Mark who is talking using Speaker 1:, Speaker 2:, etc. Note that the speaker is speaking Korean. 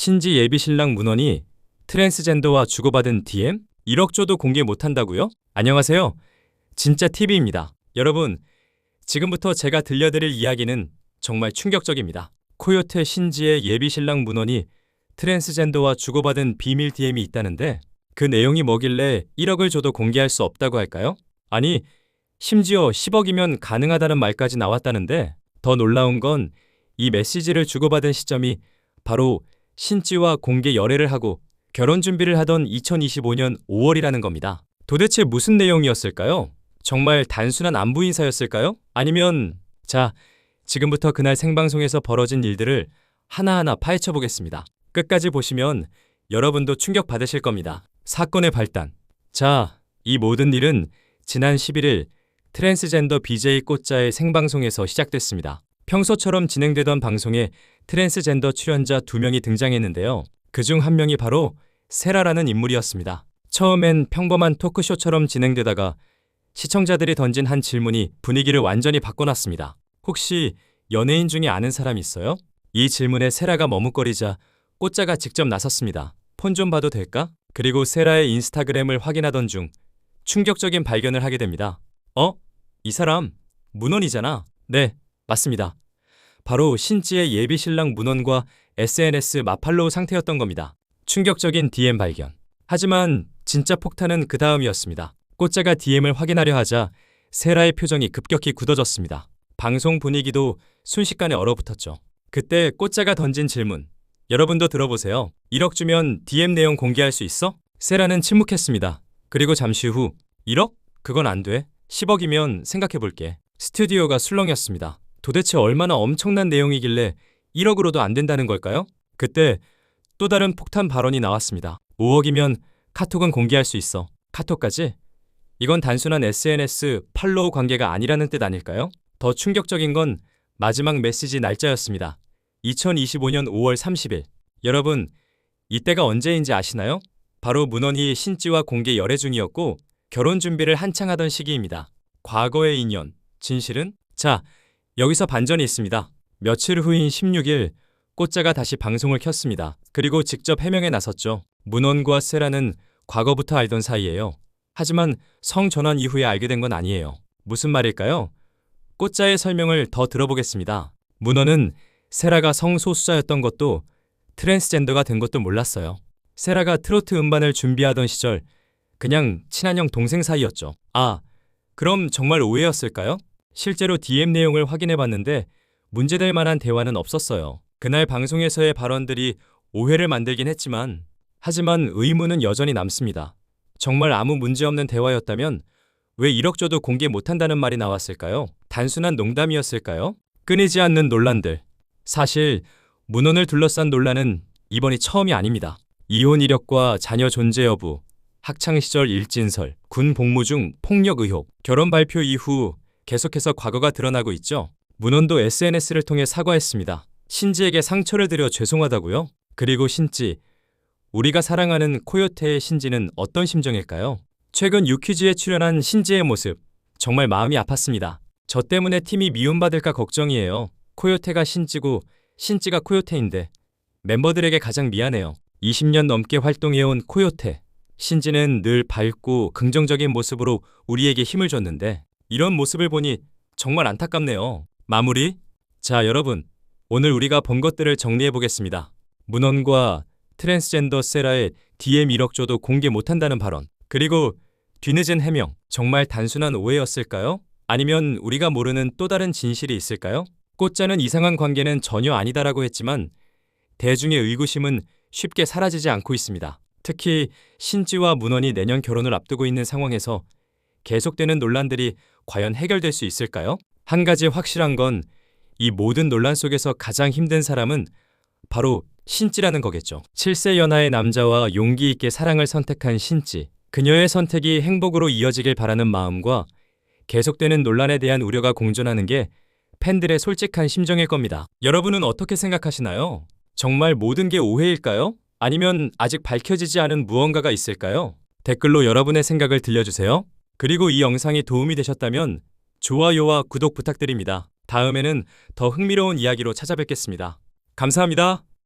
Speaker 1: 신지 예비신랑 문헌이 트랜스젠더와 주고받은 DM? 1억 줘도 공개 못한다고요? 안녕하세요. 진짜 TV입니다. 여러분, 지금부터 제가 들려드릴 이야기는 정말 충격적입니다. 코요테 신지의 예비신랑 문헌이 트랜스젠더와 주고받은 비밀 DM이 있다는데 그 내용이 뭐길래 1억을 줘도 공개할 수 없다고 할까요? 아니, 심지어 10억이면 가능하다는 말까지 나왔다는데 더 놀라운 건 이 메시지를 주고받은 시점이 바로 신지와 공개 열애를 하고 결혼 준비를 하던 2025년 5월이라는 겁니다. 도대체 무슨 내용이었을까요? 정말 단순한 안부 인사였을까요? 아니면 지금부터 그날 생방송에서 벌어진 일들을 하나하나 파헤쳐 보겠습니다. 끝까지 보시면 여러분도 충격받으실 겁니다. 사건의 발단. 이 모든 일은 지난 11일 트랜스젠더 BJ 꽃자의 생방송에서 시작됐습니다. 평소처럼 진행되던 방송에 트랜스젠더 출연자 2명이 등장했는데요. 그중 한 명이 바로 세라라는 인물이었습니다. 처음엔 평범한 토크쇼처럼 진행되다가 시청자들이 던진 한 질문이 분위기를 완전히 바꿔놨습니다. 혹시 연예인 중에 아는 사람 있어요? 이 질문에 세라가 머뭇거리자 꽃자가 직접 나섰습니다. 폰 좀 봐도 될까? 그리고 세라의 인스타그램을 확인하던 중 충격적인 발견을 하게 됩니다. 이 사람 문헌이잖아. 네, 맞습니다. 바로 신지의 예비신랑 문헌과 SNS 맞팔로우 상태였던 겁니다. 충격적인 DM 발견. 하지만 진짜 폭탄은 그 다음이었습니다. 꽃자가 DM을 확인하려 하자 세라의 표정이 급격히 굳어졌습니다. 방송 분위기도 순식간에 얼어붙었죠. 그때 꽃자가 던진 질문. 여러분도 들어보세요. 1억 주면 DM 내용 공개할 수 있어? 세라는 침묵했습니다. 그리고 잠시 후 1억? 그건 안 돼. 10억이면 생각해볼게. 스튜디오가 술렁였습니다. 도대체 얼마나 엄청난 내용이길래 1억으로도 안 된다는 걸까요? 그때 또 다른 폭탄 발언이 나왔습니다. 5억이면 카톡은 공개할 수 있어. 카톡까지? 이건 단순한 SNS 팔로우 관계가 아니라는 뜻 아닐까요? 더 충격적인 건 마지막 메시지 날짜였습니다. 2025년 5월 30일. 여러분, 이때가 언제인지 아시나요? 바로 문헌이 신지와 공개 열애 중이었고 결혼 준비를 한창 하던 시기입니다. 과거의 인연, 진실은? 여기서 반전이 있습니다. 며칠 후인 16일 꽃자가 다시 방송을 켰습니다. 그리고 직접 해명에 나섰죠. 문헌과 세라는 과거부터 알던 사이예요. 하지만 성전환 이후에 알게 된 건 아니에요. 무슨 말일까요? 꽃자의 설명을 더 들어보겠습니다. 문헌은 세라가 성소수자였던 것도 트랜스젠더가 된 것도 몰랐어요. 세라가 트로트 음반을 준비하던 시절 그냥 친한 형 동생 사이였죠. 그럼 정말 오해였을까요? 실제로 DM 내용을 확인해봤는데 문제될 만한 대화는 없었어요. 그날 방송에서의 발언들이 오해를 만들긴 했지만 하지만 의문은 여전히 남습니다. 정말 아무 문제없는 대화였다면 왜 1억 줘도 공개 못한다는 말이 나왔을까요? 단순한 농담이었을까요? 끊이지 않는 논란들. 사실 문헌을 둘러싼 논란은 이번이 처음이 아닙니다. 이혼 이력과 자녀 존재 여부, 학창시절 일진설, 군 복무 중 폭력 의혹, 결혼 발표 이후 계속해서 과거가 드러나고 있죠. 문헌도 SNS를 통해 사과했습니다. 신지에게 상처를 드려 죄송하다고요? 그리고 신지, 우리가 사랑하는 코요테의 신지는 어떤 심정일까요? 최근 유퀴즈에 출연한 신지의 모습, 정말 마음이 아팠습니다. 저 때문에 팀이 미움받을까 걱정이에요. 코요테가 신지고 신지가 코요테인데 멤버들에게 가장 미안해요. 20년 넘게 활동해온 코요테, 신지는 늘 밝고 긍정적인 모습으로 우리에게 힘을 줬는데 이런 모습을 보니 정말 안타깝네요. 마무리? 여러분, 오늘 우리가 본 것들을 정리해 보겠습니다. 문헌과 트랜스젠더 세라의 DM 1억 줘도 공개 못한다는 발언, 그리고 뒤늦은 해명, 정말 단순한 오해였을까요? 아니면 우리가 모르는 또 다른 진실이 있을까요? 꽃자는 이상한 관계는 전혀 아니다라고 했지만 대중의 의구심은 쉽게 사라지지 않고 있습니다. 특히 신지와 문헌이 내년 결혼을 앞두고 있는 상황에서 계속되는 논란들이 과연 해결될 수 있을까요? 한 가지 확실한 건 이 모든 논란 속에서 가장 힘든 사람은 바로 신지라는 거겠죠. 7세 연하의 남자와 용기 있게 사랑을 선택한 신지. 그녀의 선택이 행복으로 이어지길 바라는 마음과 계속되는 논란에 대한 우려가 공존하는 게 팬들의 솔직한 심정일 겁니다. 여러분은 어떻게 생각하시나요? 정말 모든 게 오해일까요? 아니면 아직 밝혀지지 않은 무언가가 있을까요? 댓글로 여러분의 생각을 들려주세요. 그리고 이 영상이 도움이 되셨다면 좋아요와 구독 부탁드립니다. 다음에는 더 흥미로운 이야기로 찾아뵙겠습니다. 감사합니다.